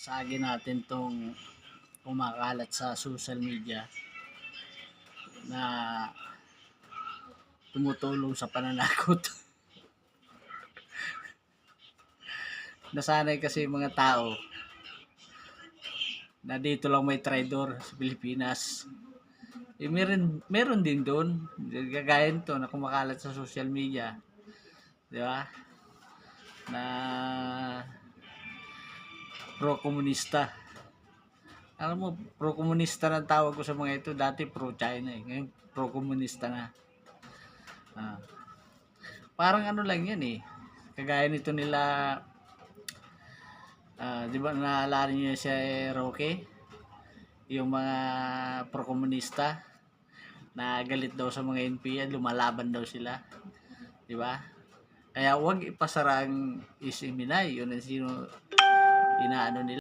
Sagin natin tong kumakalat sa social media na tumutulong sa pananakot. Nasanay kasi yung mga tao na dito lang may traidor sa Pilipinas. Meron din doon, kagaya nito na kumakalat sa social media. Di ba? Na pro-komunista. Alam mo, pro-komunista na tawag ko sa mga ito. Dati pro-China eh. Ngayon, pro-komunista na. Parang ano lang yan eh. Kagaya nito nila, di ba naalala niyo si Roque? Yung mga pro-komunista na galit daw sa mga NPA, lumalaban daw sila. Di ba? Kaya huwag ipasarang Isiminay. Yun ang sino inaano nila.